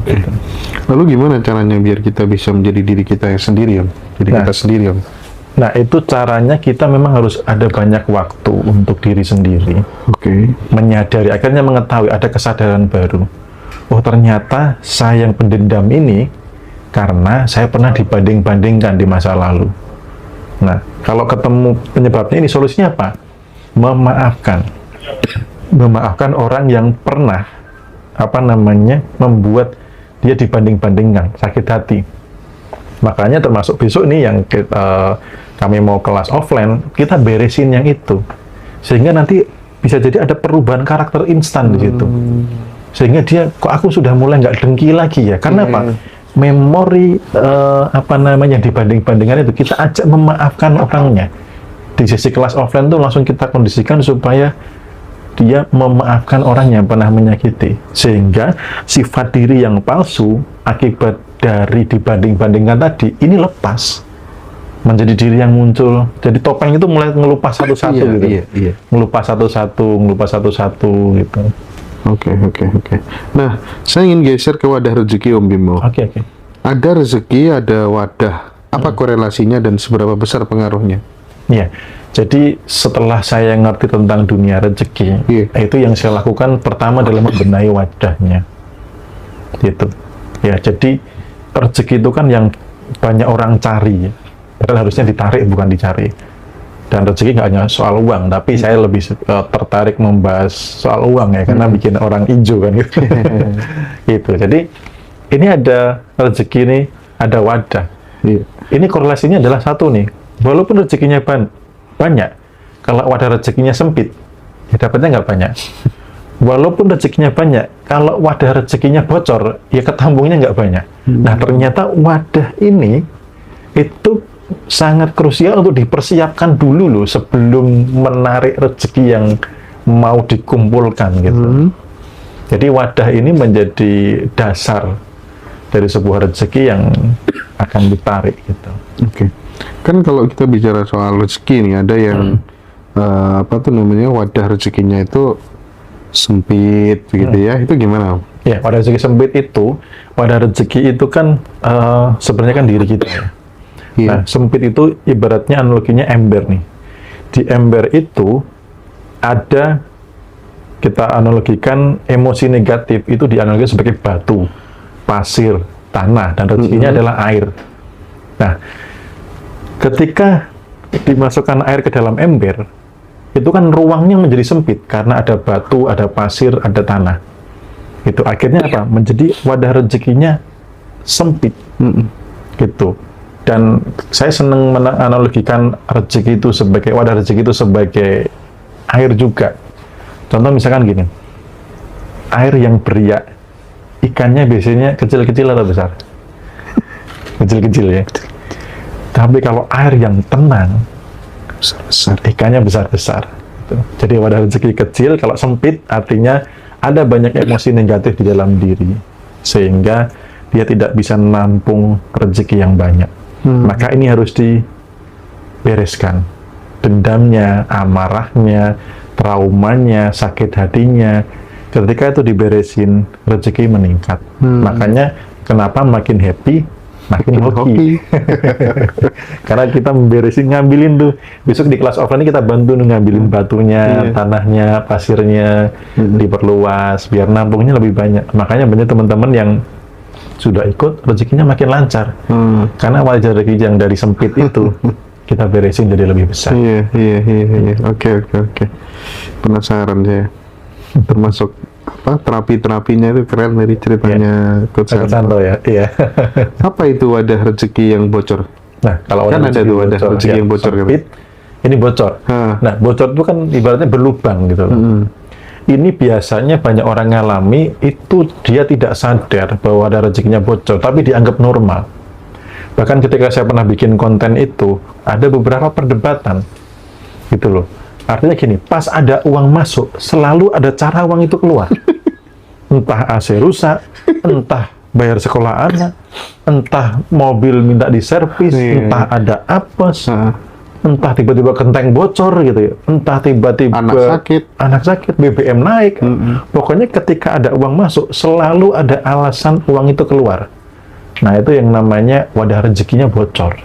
Gitu. Lalu gimana caranya biar kita bisa menjadi diri kita yang sendiri, Om? Diri kita sendiri, Om. Nah, itu caranya kita memang harus ada banyak waktu untuk diri sendiri. Oke. Menyadari, akhirnya mengetahui, ada kesadaran baru. Oh, ternyata saya yang pendendam ini karena saya pernah dibanding-bandingkan di masa lalu. Nah, kalau ketemu penyebabnya ini, solusinya apa? Memaafkan. Memaafkan orang yang pernah membuat dia dibanding-bandingkan, sakit hati. Makanya termasuk besok nih yang kami mau kelas offline, kita beresin yang itu. Sehingga nanti bisa jadi ada perubahan karakter instan di situ. Sehingga dia, kok aku sudah mulai nggak dengki lagi ya? Karena apa? Memori dibanding-bandingkan itu, kita ajak memaafkan orangnya. Di sesi kelas offline tuh langsung kita kondisikan supaya dia memaafkan orang yang pernah menyakiti. Sehingga sifat diri yang palsu akibat dari dibanding-bandingkan tadi, ini lepas. Menjadi diri yang muncul. Jadi topeng itu mulai ngelupas satu-satu gitu. Iya. Ngelupas satu-satu gitu. Oke. Nah, saya ingin geser ke wadah rezeki, Om Bimo. Oke. Ada rezeki, ada wadah. Apa korelasinya dan seberapa besar pengaruhnya? Iya. Jadi setelah saya ngerti tentang dunia rezeki, itu yang saya lakukan pertama adalah membenahi wadahnya. Gitu. Ya, jadi rezeki itu kan yang banyak orang cari. Padahal harusnya ditarik, bukan dicari. Dan rezeki nggak hanya soal uang, tapi saya lebih tertarik membahas soal uang ya, karena bikin orang hijau kan gitu. Gitu. Jadi ini ada rezeki nih, ada wadah. Ini korelasinya adalah satu nih. Walaupun rezekinya banyak, kalau wadah rezekinya sempit, ya dapatnya nggak banyak. Walaupun rezekinya banyak, kalau wadah rezekinya bocor, ya ketambungnya nggak banyak. Nah, ternyata wadah ini itu sangat krusial untuk dipersiapkan dulu loh sebelum menarik rezeki yang mau dikumpulkan gitu. Jadi wadah ini menjadi dasar dari sebuah rezeki yang akan ditarik gitu. Oke. Kan kalau kita bicara soal rezeki nih, ada yang wadah rezekinya itu sempit begitu ya. Itu gimana? Ya, wadah rezeki sempit itu, wadah rezeki itu kan sebenarnya kan diri kita ya. Nah, sempit itu ibaratnya analoginya ember nih. Di ember itu ada, kita analogikan emosi negatif itu dianalogikan sebagai batu, pasir, tanah, dan rezekinya adalah air. Nah, ketika dimasukkan air ke dalam ember, itu kan ruangnya menjadi sempit karena ada batu, ada pasir, ada tanah. Itu akhirnya apa? Menjadi wadah rezekinya sempit. Gitu. Dan saya senang menganalogikan rezeki itu sebagai wadah rezeki itu sebagai air juga. Contoh misalkan gini, air yang beriak, ikannya biasanya kecil-kecil atau besar? Kecil-kecil ya. Tapi kalau air yang tenang, besar-besar, ikannya besar-besar. Jadi wadah rezeki kecil, kalau sempit artinya ada banyak emosi negatif di dalam diri, sehingga dia tidak bisa menampung rezeki yang banyak. Maka ini harus dibereskan. Dendamnya, amarahnya, traumanya, sakit hatinya. Ketika itu diberesin, rezeki meningkat. Makanya kenapa makin happy, makin hoki. Karena kita memberesin, ngambilin tuh. Besok di kelas offline kita bantu ngambilin batunya, tanahnya, pasirnya, diperluas, biar nampungnya lebih banyak. Makanya banyak teman-teman yang sudah ikut, rezekinya makin lancar. Karena wajah rezeki yang dari sempit itu, kita beresin jadi lebih besar. Iya. Oke. Penasaran saya. Termasuk terapi-terapinya itu keren dari ceritanya Coach Santo ya. Iya. Apa itu wadah rezeki yang bocor? Nah, kalau kan ada tuh wadah rezeki yang bocor sempit, ini bocor. Nah, bocor itu kan ibaratnya berlubang gitu loh. Ini biasanya banyak orang ngalami, itu dia tidak sadar bahwa ada rezekinya bocor, tapi dianggap normal. Bahkan ketika saya pernah bikin konten itu, ada beberapa perdebatan, gitu loh. Artinya gini, pas ada uang masuk, selalu ada cara uang itu keluar. Entah AC rusak, entah bayar sekolah anak, entah mobil minta diservis, entah ada apes. entah tiba-tiba genteng bocor gitu ya, entah tiba-tiba anak sakit, BBM naik. Pokoknya ketika ada uang masuk, selalu ada alasan uang itu keluar. Nah, itu yang namanya wadah rezekinya bocor.